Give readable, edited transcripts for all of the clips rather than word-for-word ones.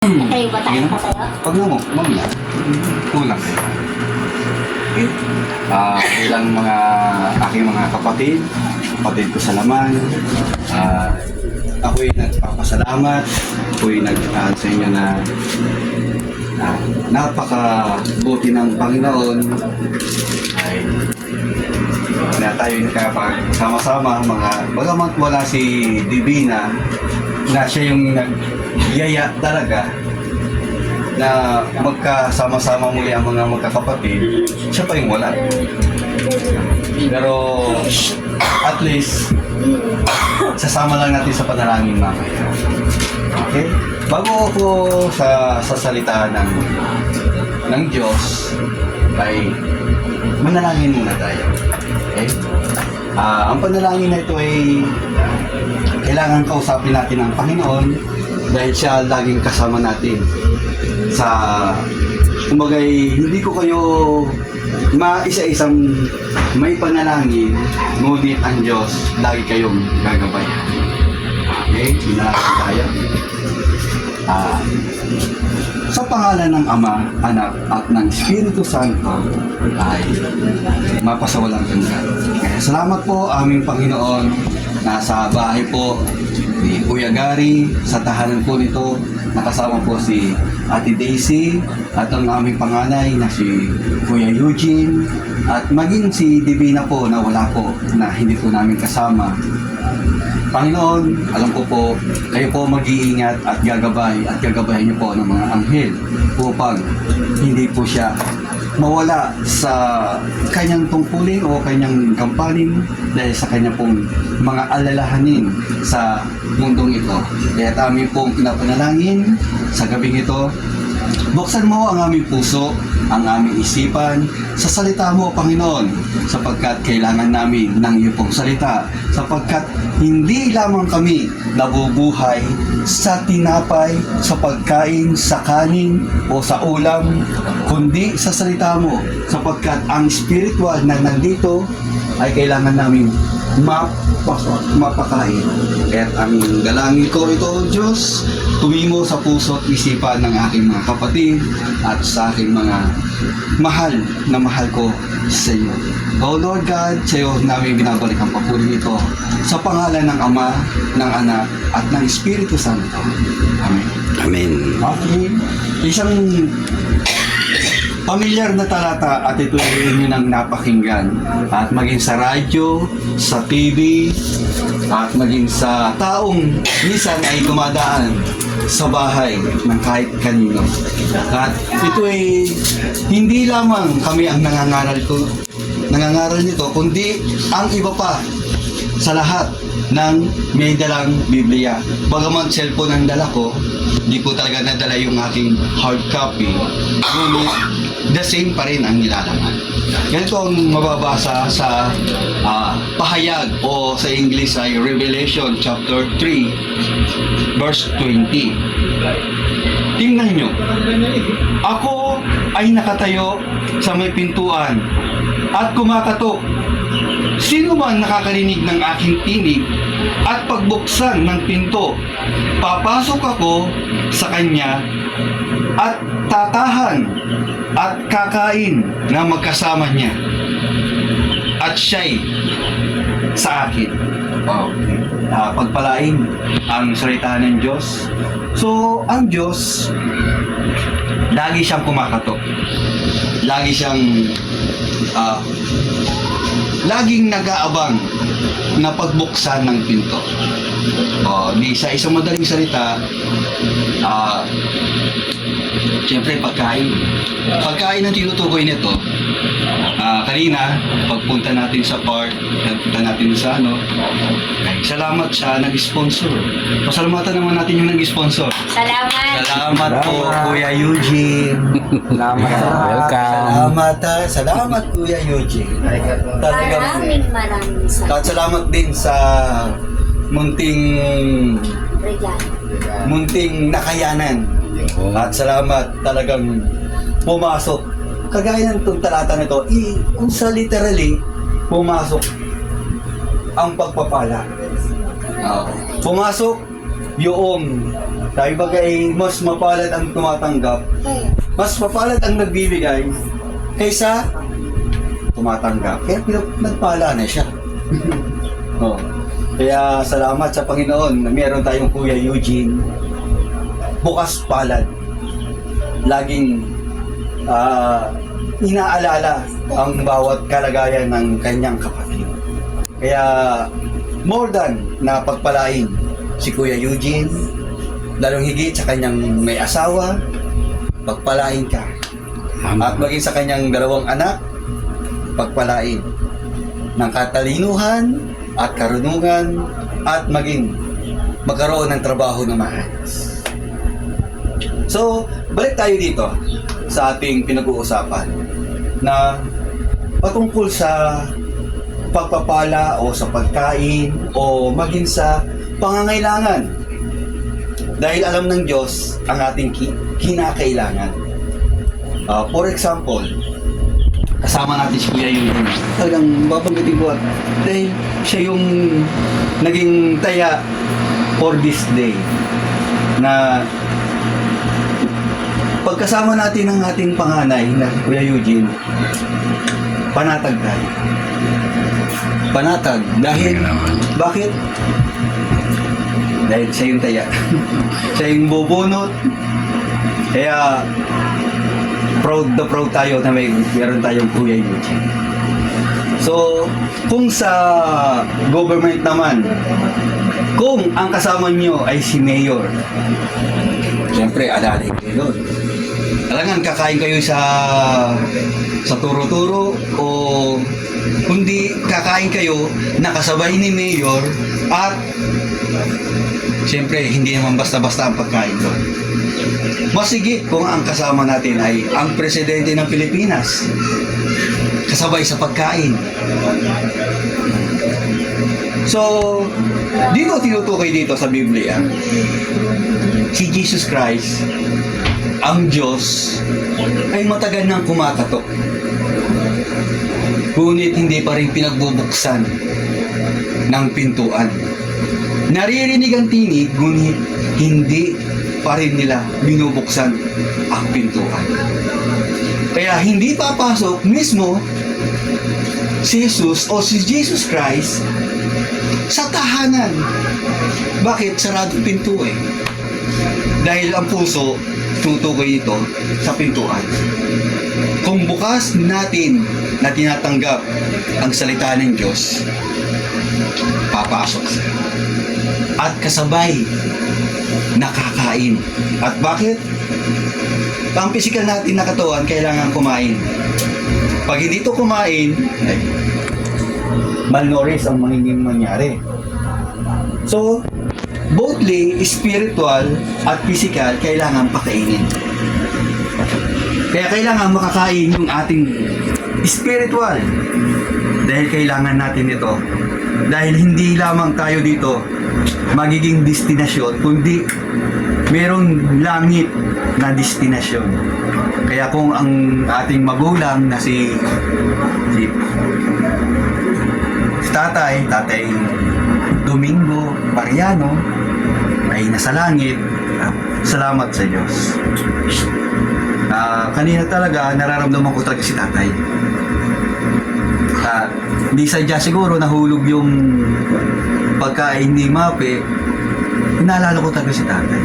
Tayo ba tayo patayo? Pag mo, mamaya, kulang kayo. Okay. Bilang mga aking mga kapatid ko sa laman, ako'y nagpapasalamat, ako'y nag-aaral sa inyo na napakabuti ng Panginoon ay na tayo nakapag-sama-sama bagamat wala si Divina na siya yung nagyaya talaga na magkasama-sama muli ang mga magkakapatid, siya pa yung wala. Pero at least sasama lang natin sa panalangin mamaya. Okay? Bago ako sa salita ng Diyos, ay manalangin muna tayo. Okay? Ang panalangin na ito ay kailangan kausapin natin ang Panginoon dahil siya laging kasama natin. Kumbagay, hindi ko kayo maisa-isang may panalangin, ngunit ang Diyos lagi kayong gagabayan. Okay? Manalangin tayo. Sa pangalan ng Ama, Anak, at ng Espiritu Santo ay mapasawalang hanggan. Kaya salamat po aming Panginoon. Nasa bahay po ni Kuya Gary, sa tahanan po nito, nakasama po si Ate Daisy at ang aming panganay na si Kuya Eugene at maging si Divina po na wala po, na hindi po namin kasama. Panginoon, alam ko po, kayo po mag-iingat at gagabayan niyo po ng mga anghel upang hindi po siya mawala sa kanyang tungkulin o kanyang gampanin dahil sa kanya pong mga alalahanin sa mundong ito. Kaya kami pong pinapanalangin sa gabing ito, buksan mo ang aming puso, ang aming isipan sa salita mo, Panginoon, sapagkat kailangan namin ng iyong pong salita, sapagkat hindi lamang kami nabubuhay sa tinapay, sa pagkain, sa kanin o sa ulam, kundi sa salita mo, sapagkat ang spiritual na nandito ay kailangan namin mapakain. At aming dalangin ko ito, Diyos, tumimo sa puso at isipan ng aking mga kapatid at sa aking mga mahal na mahal ko sa iyo. O Lord God, sa iyo namin binabalik ang papuri nito sa pangalan ng Ama, ng Anak, at ng Espiritu Santo. Amen. Amen. Okay. Isang pamilyar na talata at ito ay inyo nang napakinggan at maging sa radyo, sa TV at maging sa taong minsan ay dumadaan sa bahay ng kahit kanino. At ito ay hindi lamang kami ang nangangaral nito, kundi ang iba pa sa lahat ng may dalang Biblia. Bagaman cellphone ang dala ko, di ko talaga nadala yung aking hard copy, ngunit the same pa rin ang nilalaman. Ganito ang mababasa sa pahayag o sa English ay Revelation chapter 3 verse 20. Tingnan nyo, ako ay nakatayo sa may pintuan at kumakatok. Sino man nakakarinig ng aking tinig at pagbuksan ng pinto, papasok ako sa kanya at tatahan at kakain na magkasama niya at siya'y sa akin. Wow. Pagpalain ang salita ng Diyos. So, ang Diyos, lagi siyang kumakatok. Lagi siyang laging nag-aabang na pagbuksan ng pinto. Di sa isang madaling salita, siyempre pagkain ang tinutukoy nito. Kanina pagpunta natin sa park, nagpunta natin sa salamat sa nag-sponsor. Pasalamatan naman natin yung nag-sponsor. Salamat po, Kuya Eugene. Welcome. Salamat Kuya Eugene. Maraming salamat. At salamat din sa munting nakayanan. At salamat talagang pumasok. Kagaya ng itong talata na ito, kung sa literally, pumasok ang pagpapala. Pumasok yung Dahil bagay, mas mapalad ang tumatanggap, mas mapalad ang nagbibigay, kaysa tumatanggap. Kaya nagpala na siya. Oh. Kaya salamat sa Panginoon na meron tayong Kuya Eugene. Bukas palad. Laging inaalala ang bawat kalagayan ng kanyang kapatid. Kaya more than na pagpalain si Kuya Eugene, lalong higit sa kanyang may asawa, pagpalain ka. At maging sa kanyang 2 anak, pagpalain ng katalinuhan at karunungan at maging magkaroon ng trabaho na maayos. So, balik tayo dito sa ating pinag-uusapan na patungkol sa pagpapala o sa pagkain o maging sa pangangailangan. Dahil alam ng Diyos ang ating kinakailangan. For example, kasama natin si Kuya Eugene. Talagang babanggitin ko at dahil siya yung naging taya for this day na pagkasama natin ng ating panganay na Kuya Eugene, panatag tayo. Panatag. Dahil, bakit? Dahil siya yung taya. Siya yung bubunot. Kaya, proud na proud tayo na meron tayong Kuya Eugene. So, kung sa government naman, kung ang kasama nyo ay si Mayor, siyempre, alalay kayo doon. Talagang kakain kayo sa turo-turo o kundi kakain kayo nakasabay ni Mayor at siyempre, hindi naman basta-basta ang pagkain doon. Masigit kung ang kasama natin ay ang presidente ng Pilipinas kasabay sa pagkain. So, dito tinutukoy dito sa Biblia, si Jesus Christ, ang Diyos, ay matagal nang kumakatok. Ngunit hindi pa rin pinagbubuksan ng pintuan. Naririnig ang tinig, ngunit hindi pa rin nila binubuksan ang pintuan. Kaya hindi papasok mismo si Jesus o si Jesus Christ sa tahanan. Bakit? Sarado pinto eh. Dahil ang puso tutukoy ito sa pintuan. Kung bukas natin na tinatanggap ang salita ng Diyos, papasok siya. At kasabay, nakakain. At bakit? Ang pisikal natin na katawan, kailangan kumain. Pag hindi ito kumain, ay, malnourished ang magiging mangyari. So, bothly spiritual at physical, kailangan pakainin. Kaya kailangan makakain yung ating spiritual. Dahil kailangan natin ito. Dahil hindi lamang tayo dito magiging destinasyon, kundi merong langit na destinasyon. Kaya kung ang ating magulang na si tatay Domingo Pariano ay nasa langit, salamat sa Diyos. Kanina talaga nararamdaman ko talaga si tatay. Hindi sadya siguro nahulog yung pagkain ni Mape, naalala ko talaga si tatay.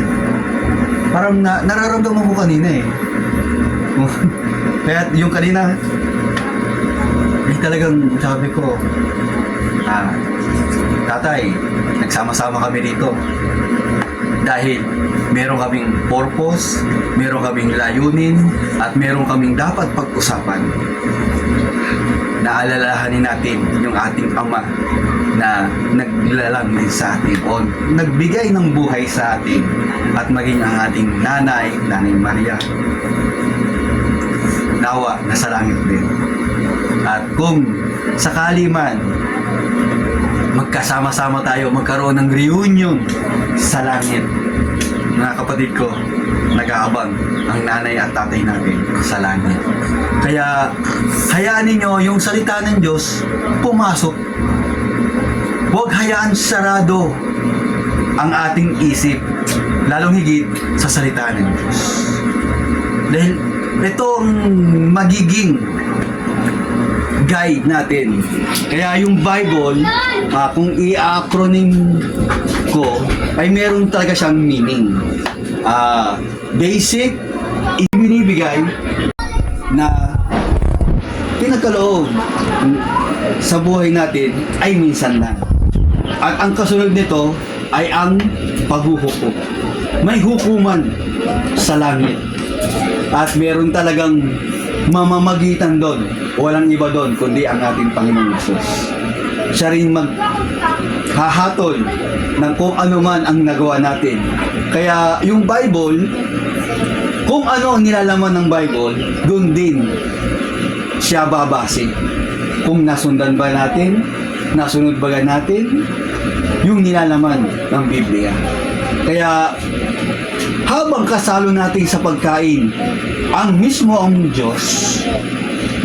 Parang nararamdaman ko kanina eh. Kaya yung kanina, ay talagang sabi ko, tatay, nagsama-sama kami dito. Dahil meron kaming purpose, meron kaming layunin, at meron kaming dapat pag-usapan. Naalalahanin natin yung ating Ama na naglalang din sa atin o nagbigay ng buhay sa atin, at maging ang ating Nanay Maria. Nawa, nasa langit din. At kung sakali man magkasama-sama tayo, magkaroon ng reunion sa langit, mga kapatid ko, nag-aabang ang nanay at tatay natin sa langit. Kaya hayaan ninyo yung salita ng Diyos pumasok. Huwag hayaan sarado ang ating isip. lalong higit sa salita ng Diyos. Dahil ito ang magiging guide natin. Kaya yung Bible, kung i-acronym ko, ay meron talaga siyang meaning. Basic, ibinibigay na pinagkaloob sa buhay natin ay minsan lang. At ang kasunod nito ay ang paghuhukom. May hukuman sa langit. At meron talagang mamamagitan doon. Walang iba doon kundi ang ating Panginoong Hesus. Siya rin maghahatol ng kung ano man ang nagawa natin. Kaya yung Bible, kung ano ang nilalaman ng Bible, doon din siya babase. Kung nasundan ba natin, nasunod ba natin yung nilalaman ng Biblia. Kaya habang kasalo natin sa pagkain ang mismo ang Diyos,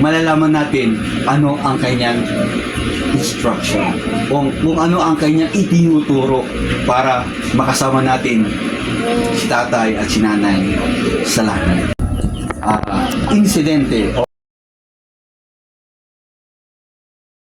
malalaman natin ano ang kanyang instruction kung ano ang kanyang itinuturo para makasama natin si tatay at si nanay sa langit. Insidente